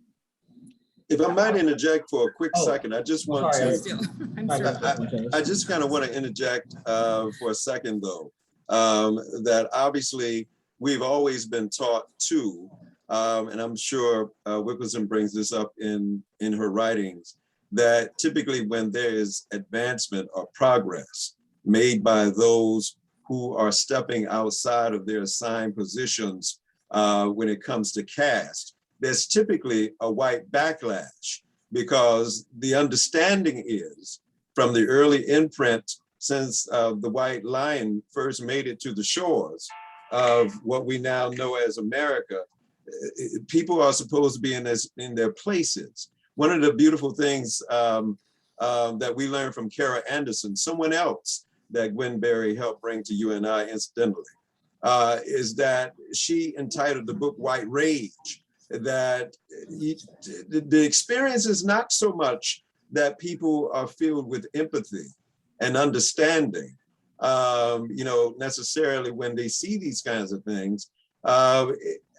If I might interject for a quick Oh, second, I just want sorry, to. Still, I'm Sorry, sorry. I just kind of want to interject for a second, though, that obviously we've always been taught to, and I'm sure Wilkerson brings this up in her writings, that typically when there is advancement or progress made by those who are stepping outside of their assigned positions when it comes to caste, there's typically a white backlash, because the understanding is from the early imprint, since the white lion first made it to the shores of what we now know as America, people are supposed to be in their places. One of the beautiful things that we learned from Kara Anderson, someone else that Gwen Berry helped bring to you and I incidentally, is that she entitled the book White Rage, that the experience is not so much that people are filled with empathy and understanding, necessarily when they see these kinds of things.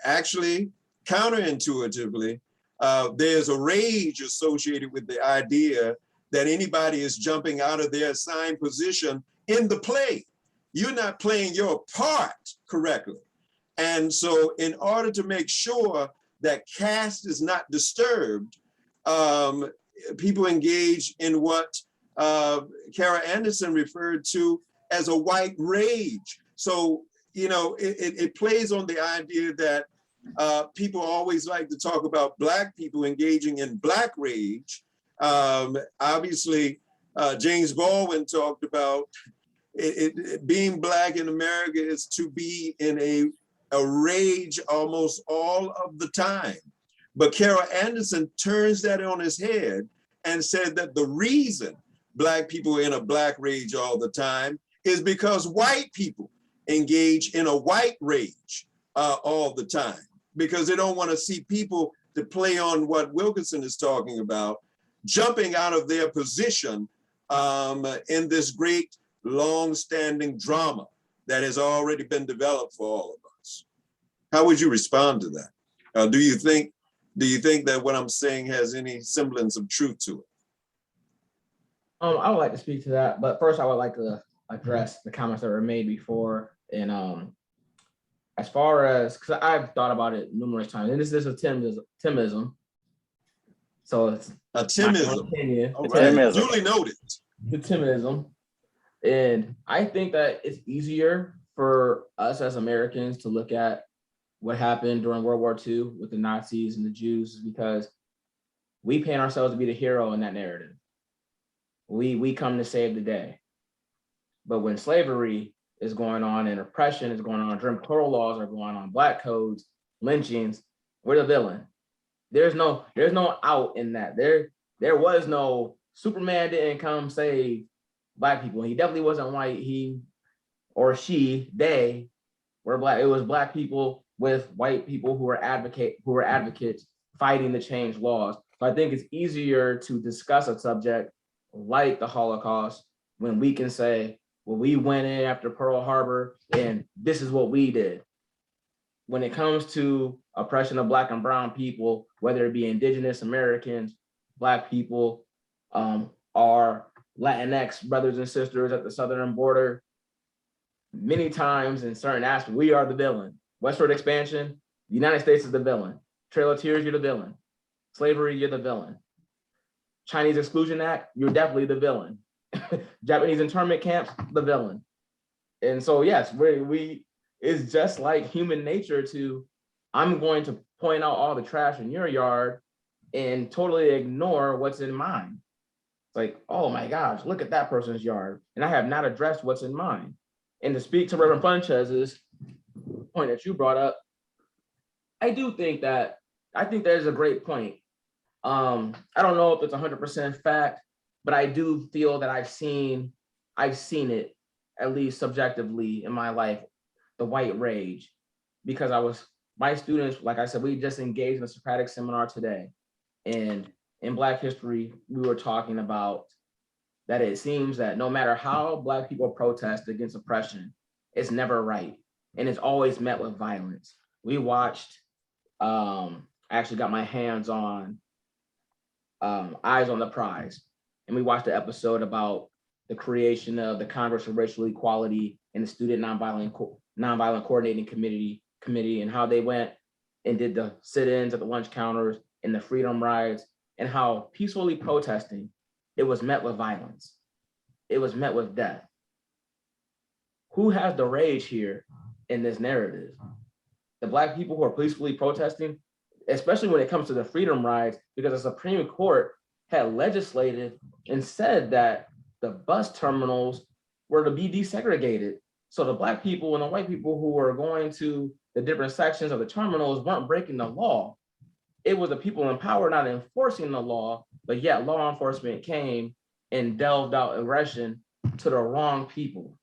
Actually, counterintuitively, there's a rage associated with the idea that anybody is jumping out of their assigned position in the play. You're not playing your part correctly. And so in order to make sure that caste is not disturbed, people engage in what Kara Anderson referred to as a white rage. So, it plays on the idea that people always like to talk about Black people engaging in Black rage. Obviously, James Baldwin talked about being Black in America is to be in a rage almost all of the time. But Kara Anderson turns that on his head and said that the reason Black people are in a Black rage all the time is because white people engage in a white rage all the time, because they don't want to see people, to play on what Wilkerson is talking about, jumping out of their position in this great long-standing drama that has already been developed for all of us. How would you respond to that? Do you think that what I'm saying has any semblance of truth to it? I would like to speak to that, but first I would like to address the comments that were made before. And as far as, because I've thought about it numerous times, and this is a Timism. So it's a Timism. Timism. Duly noted. The Timism. And I think that it's easier for us as Americans to look at what happened during World War II with the Nazis and the Jews, because we paint ourselves to be the hero in that narrative. We come to save the day. But when slavery is going on and oppression is going on, Jim Crow laws are going on, Black codes, lynchings, we're the villain. There's no out in that. There was no Superman didn't come save Black people. He definitely wasn't white. He or she, they were Black. It was Black people with white people who were advocates fighting to change laws. So I think it's easier to discuss a subject like the Holocaust when we can say, well, we went in after Pearl Harbor and this is what we did. When it comes to oppression of Black and brown people, whether it be Indigenous Americans, Black people, our Latinx brothers and sisters at the southern border, many times in certain aspects, we are the villain. Westward expansion, the United States is the villain. Trail of Tears, you're the villain. Slavery, you're the villain. Chinese Exclusion Act, you're definitely the villain. Japanese internment camps, the villain. And so yes, it's just like human nature to, I'm going to point out all the trash in your yard and totally ignore what's in mine. It's like, oh my gosh, look at that person's yard. And I have not addressed what's in mine. And to speak to Reverend Funchez's point that you brought up, I think there's a great point. I don't know if it's 100% fact, but I do feel that I've seen it, at least subjectively in my life, the white rage, because my students, like I said, we just engaged in a Socratic seminar today. And in Black history, we were talking about that it seems that no matter how Black people protest against oppression, it's never right. And it's always met with violence. We watched, I actually got my hands on Eyes on the Prize. And we watched the episode about the creation of the Congress for Racial Equality and the Student Nonviolent Coordinating Committee, and how they went and did the sit-ins at the lunch counters and the freedom rides, and how peacefully protesting, it was met with violence. It was met with death. Who has the rage here in this narrative? The Black people who are peacefully protesting, especially when it comes to the freedom rides, because the Supreme Court had legislated and said that the bus terminals were to be desegregated. So the Black people and the white people who were going to the different sections of the terminals weren't breaking the law. It was the people in power not enforcing the law, but yet law enforcement came and delved out aggression to the wrong people.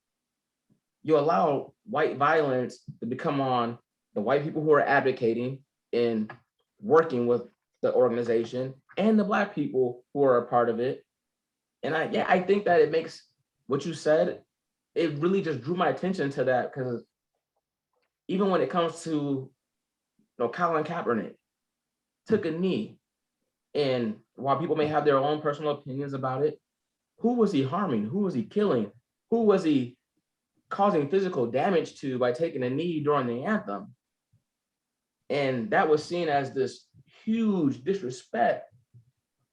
You allow white violence to become on the white people who are advocating and working with the organization and the Black people who are a part of it. And I think that it makes what you said, it really just drew my attention to that, because even when it comes to Colin Kaepernick took a knee, and while people may have their own personal opinions about it, who was he harming? Who was he killing? Who was he causing physical damage to by taking a knee during the anthem? And that was seen as this huge disrespect.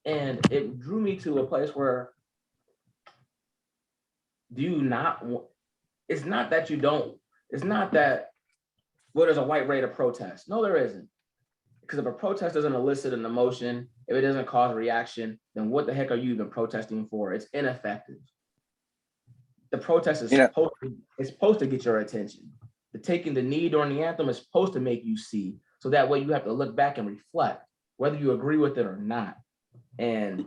And it drew me to a place where it's not that, well, there's a white right of protest. No, there isn't. Because if a protest doesn't elicit an emotion, if it doesn't cause a reaction, then what the heck are you even protesting for? It's ineffective. The protest is supposed to get your attention. The taking the knee during the anthem is supposed to make you see. So that way you have to look back and reflect, whether you agree with it or not. And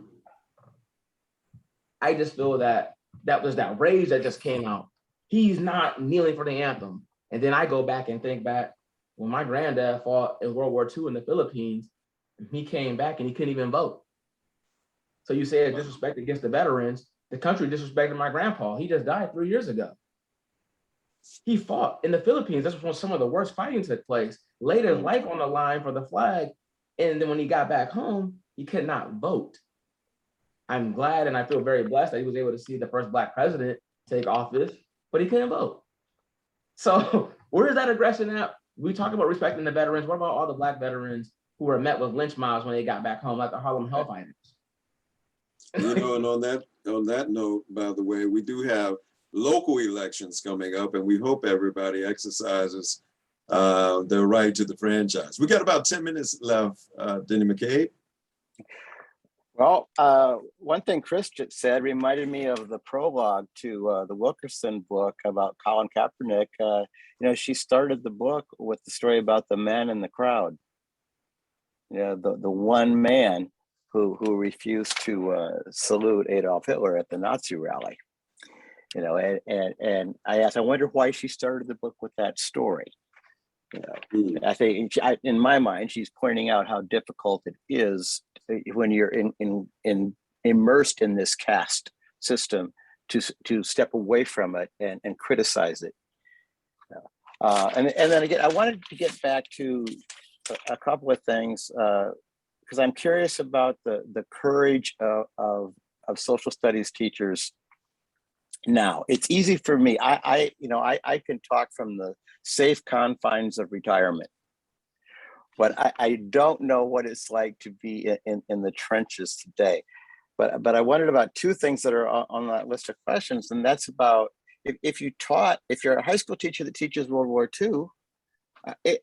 I just feel that was that rage that just came out. He's not kneeling for the anthem. And then I go back and think back, when my granddad fought in World War II in the Philippines, he came back and he couldn't even vote. So you say a disrespect against the veterans, the country disrespected my grandpa. He just died 3 years ago. He fought in the Philippines. That's when some of the worst fighting took place. Laid his life on the line for the flag. And then when he got back home, he could not vote. I'm glad and I feel very blessed that he was able to see the first Black president take office, but he couldn't vote. So where's that aggression at? We talk about respecting the veterans. What about all the Black veterans who were met with lynch mobs when they got back home, like the Harlem Hellfighters? And on that note, by the way, we do have local elections coming up, and we hope everybody exercises their right to the franchise. We got about 10 minutes left, Denny McCabe. Well, one thing Chris just said reminded me of the prologue to the Wilkerson book about Colin Kaepernick. She started the book with the story about the man in the crowd. The one man who refused to salute Adolf Hitler at the Nazi rally. And I wonder why she started the book with that story. I think in my mind, she's pointing out how difficult it is when you're immersed in this caste system to step away from it and criticize it. And then again, I wanted to get back to a couple of things because I'm curious about the courage of social studies teachers. Now, it's easy for me. I can talk from the safe confines of retirement, but I don't know what it's like to be in the trenches today. But I wondered about two things that are on that list of questions, and that's about if you're a high school teacher that teaches World War II,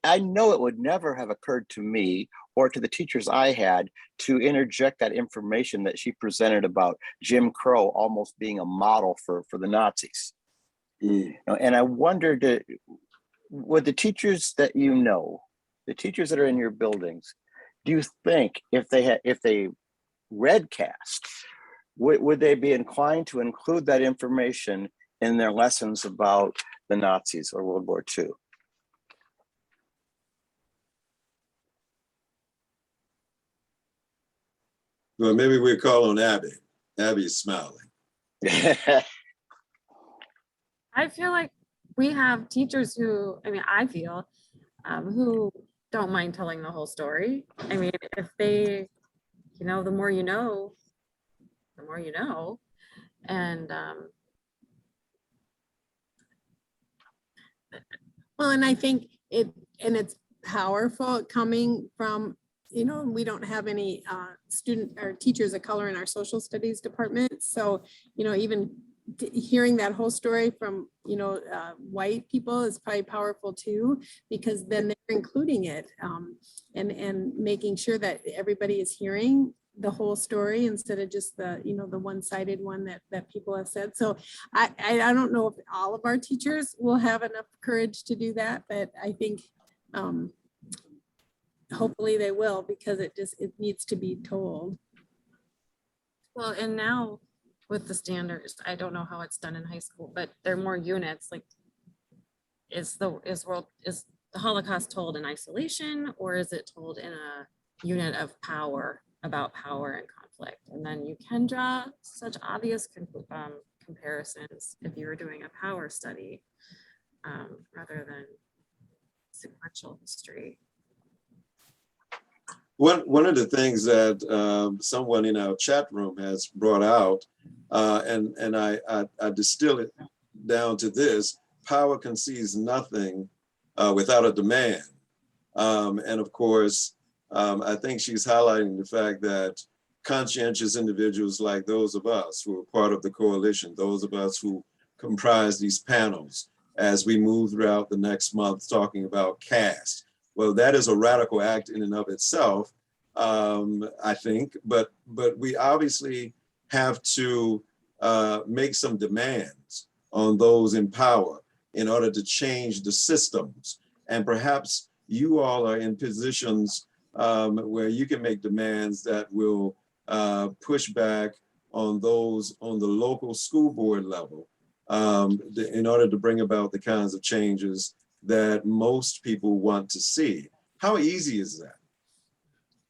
I know it would never have occurred to me or to the teachers I had to interject that information that she presented about Jim Crow almost being a model for the Nazis. And I wondered, would the teachers that the teachers that are in your buildings, do you think if they read Caste, would they be inclined to include that information in their lessons about the Nazis or World War II? Well, maybe we'll call on Abby. Abby's smiling. I feel like we have teachers who, I mean, I feel, who don't mind telling the whole story. I mean, if they, the more you know, the more you know. And Well, and I think it's powerful coming from, we don't have any student or teachers of color in our social studies department. So, even hearing that whole story from, white people is probably powerful too, because then they're including it and making sure that everybody is hearing the whole story instead of just the, the one-sided one that people have said. So I don't know if all of our teachers will have enough courage to do that, but I think hopefully they will, because it needs to be told. well, and now with the standards, I don't know how it's done in high school, but there are more units. Like, is the Holocaust told in isolation, or is it told in a unit of power, about power and conflict? And then you can draw such obvious comparisons if you were doing a power study rather than sequential history. One of the things that someone in our chat room has brought out, and I distill it down to this: power concedes nothing without a demand. And of course, I think she's highlighting the fact that conscientious individuals like those of us who are part of the coalition, those of us who comprise these panels as we move throughout the next month talking about caste. Well, that is a radical act in and of itself, I think, but we obviously have to make some demands on those in power in order to change the systems. And perhaps you all are in positions where you can make demands that will push back on those on the local school board level in order to bring about the kinds of changes that most people want to see. How easy is that?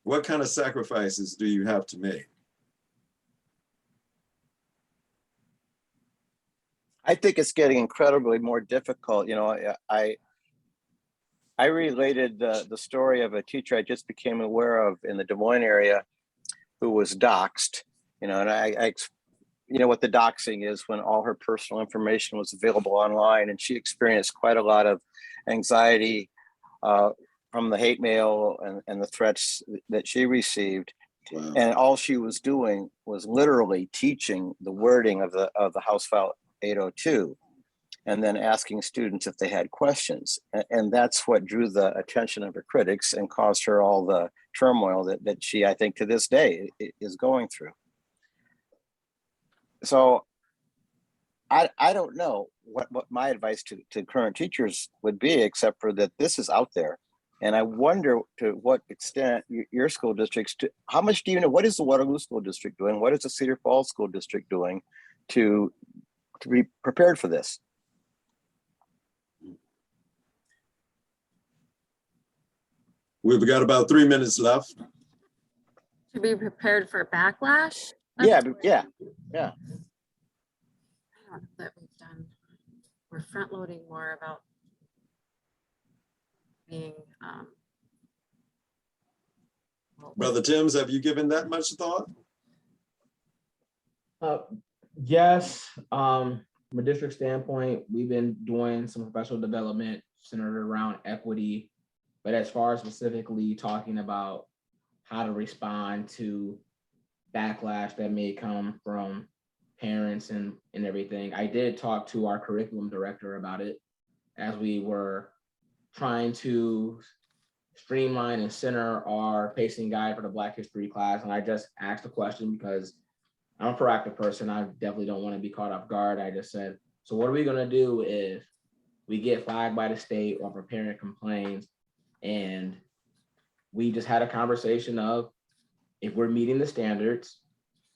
What kind of sacrifices do you have to make? I think it's getting incredibly more difficult. I related the story of a teacher I just became aware of in the Des Moines area who was doxxed, and I what the doxing is, when all her personal information was available online, and she experienced quite a lot of anxiety from the hate mail and the threats that she received. Wow. And all she was doing was literally teaching the wording of the House File 802 and then asking students if they had questions. And that's what drew the attention of her critics and caused her all the turmoil that she, I think, to this day is going through. So I don't know what my advice to current teachers would be, except for that this is out there. And I wonder to what extent your school districts, how much do you know? What is the Waterloo School District doing? What is the Cedar Falls School District doing to be prepared for this? We've got about 3 minutes left. To be prepared for backlash? Yeah. I don't know that we're front loading more about being Brother Timms, have you given that much thought? Yes, from a district standpoint, we've been doing some professional development centered around equity, but as far as specifically talking about how to respond to backlash that may come from parents and everything, I did talk to our curriculum director about it as we were trying to streamline and center our pacing guide for the Black History class. And I just asked a question because I'm a proactive person. I definitely don't want to be caught off guard. I just said, so what are we going to do if we get flagged by the state or if a parent complains? And we just had a conversation of, if we're meeting the standards,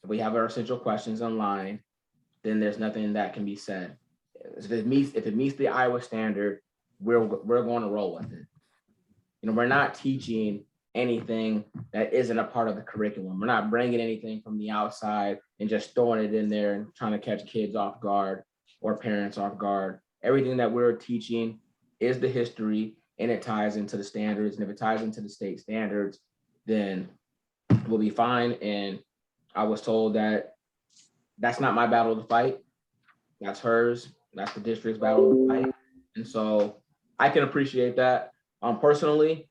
if we have our essential questions online, then there's nothing that can be said. If it meets the Iowa standard, we're going to roll with it. We're not teaching anything that isn't a part of the curriculum. We're not bringing anything from the outside and just throwing it in there and trying to catch kids off guard or parents off guard. Everything that we're teaching is the history, and it ties into the standards. And if it ties into the state standards, then we'll be fine. And I was told that that's not my battle to fight. That's hers. That's the district's battle to fight. And so I can appreciate that. Personally,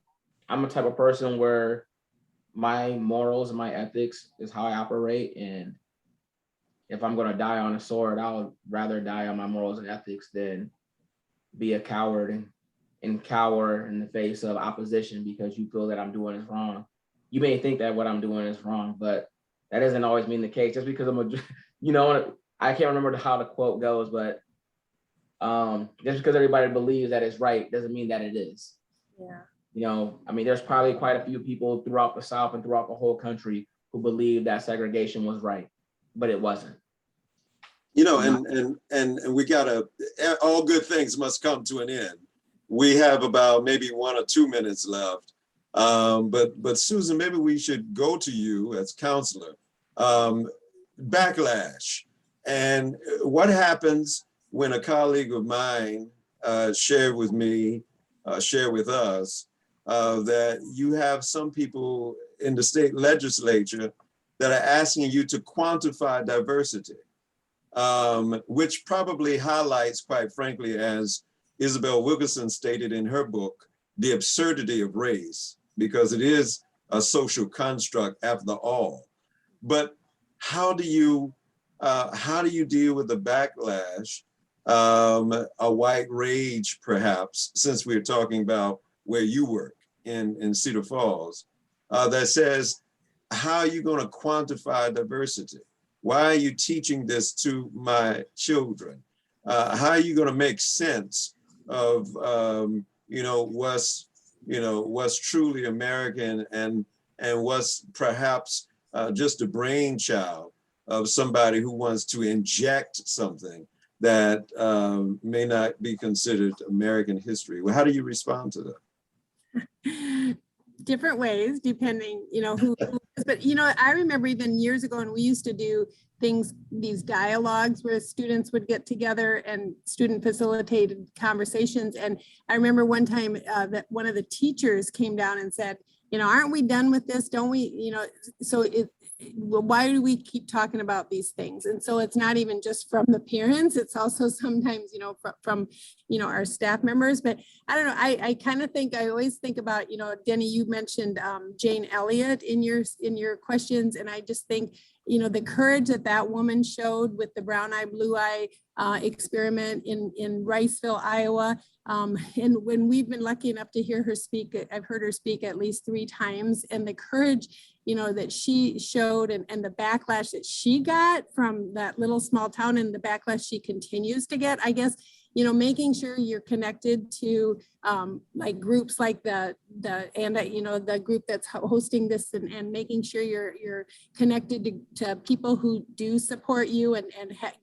I'm a type of person where my morals and my ethics is how I operate. And if I'm going to die on a sword, I'll rather die on my morals and ethics than be a coward and cower in the face of opposition because you feel that I'm doing is wrong. You may think that what I'm doing is wrong, but that doesn't always mean the case. Just because I can't remember how the quote goes, but just because everybody believes that it's right doesn't mean that it is. Yeah. There's probably quite a few people throughout the South and throughout the whole country who believe that segregation was right, but it wasn't. And we gotta, all good things must come to an end. We have about maybe 1 or 2 minutes left. But Susan, maybe we should go to you as counselor. Backlash. And what happens when a colleague of mine shared with us that you have some people in the state legislature that are asking you to quantify diversity, which probably highlights, quite frankly, as Isabel Wilkerson stated in her book, the absurdity of race, because it is a social construct after all. But how do you deal with the backlash, a white rage perhaps, since we're talking about where you work in Cedar Falls, that says, how are you going to quantify diversity? Why are you teaching this to my children? How are you going to make sense of what's truly American and what's perhaps just a brainchild of somebody who wants to inject something that may not be considered American history? Well, how do you respond to that? Different ways, depending, who but I remember even years ago when we used to do these dialogues where students would get together and student facilitated conversations. And I remember one time that one of the teachers came down and said, aren't we done with this? Don't we, why do we keep talking about these things? And so it's not even just from the parents, it's also sometimes, from our staff members. But I don't know, I always think about, Denny, you mentioned Jane Elliott in your questions. And I just think, the courage that woman showed with the brown eye, blue eye experiment in Riceville, Iowa. And when we've been lucky enough to hear her speak, I've heard her speak at least 3 times, and the courage, that she showed and the backlash that she got from that little small town and the backlash she continues to get, I guess, making sure you're connected to like groups like the group that's hosting this and making sure you're connected to people who do support you and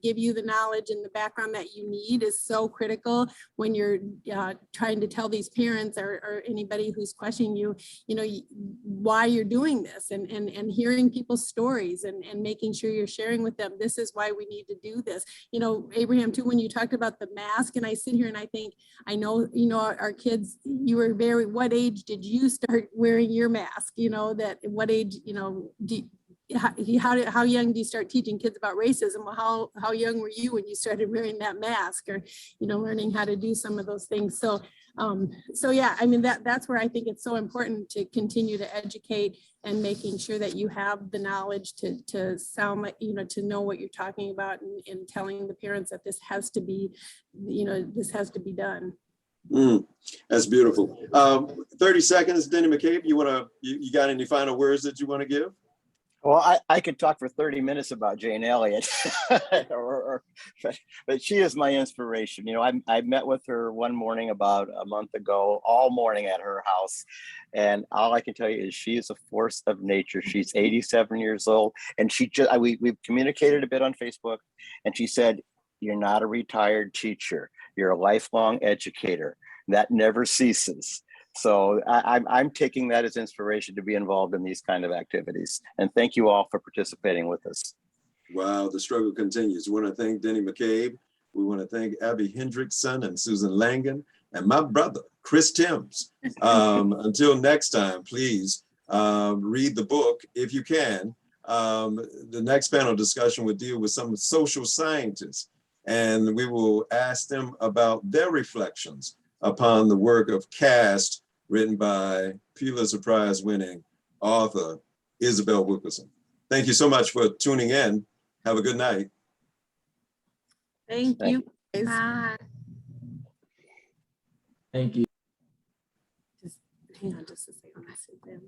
give you the knowledge and the background that you need is so critical when you're trying to tell these parents or anybody who's questioning you, why you're doing this and hearing people's stories and making sure you're sharing with them, this is why we need to do this. Abraham, too, when you talked about the mask, and I sit here and I think, I know, our kids, what age did you start wearing your mask? What age, how young do you start teaching kids about racism? Well, how young were you when you started wearing that mask or, learning how to do some of those things? So yeah, that's where I think it's so important to continue to educate and making sure that you have the knowledge to sound like, to know what you're talking about and telling the parents that this has to be, this has to be done. That's beautiful. 30 seconds, Denny McCabe, you got any final words that you want to give? Well, I could talk for 30 minutes about Jane Elliott, but she is my inspiration. I met with her one morning about a month ago, all morning at her house. And all I can tell you is she is a force of nature. She's 87 years old. And we've communicated a bit on Facebook. And she said, "You're not a retired teacher. You're a lifelong educator. That never ceases." So I'm taking that as inspiration to be involved in these kind of activities. And thank you all for participating with us. Wow, the struggle continues. We want to thank Denny McCabe. We want to thank Abby Hendrickson and Susan Langan and my brother, Chris Timms. Until next time, please read the book if you can. The next panel discussion will deal with some social scientists, and we will ask them about their reflections upon the work of Caste, written by Pulitzer Prize winning author Isabel Wilkerson. Thank you so much for tuning in. Have a good night. Thank you. guys. Bye. Thank you. Hang on just a second.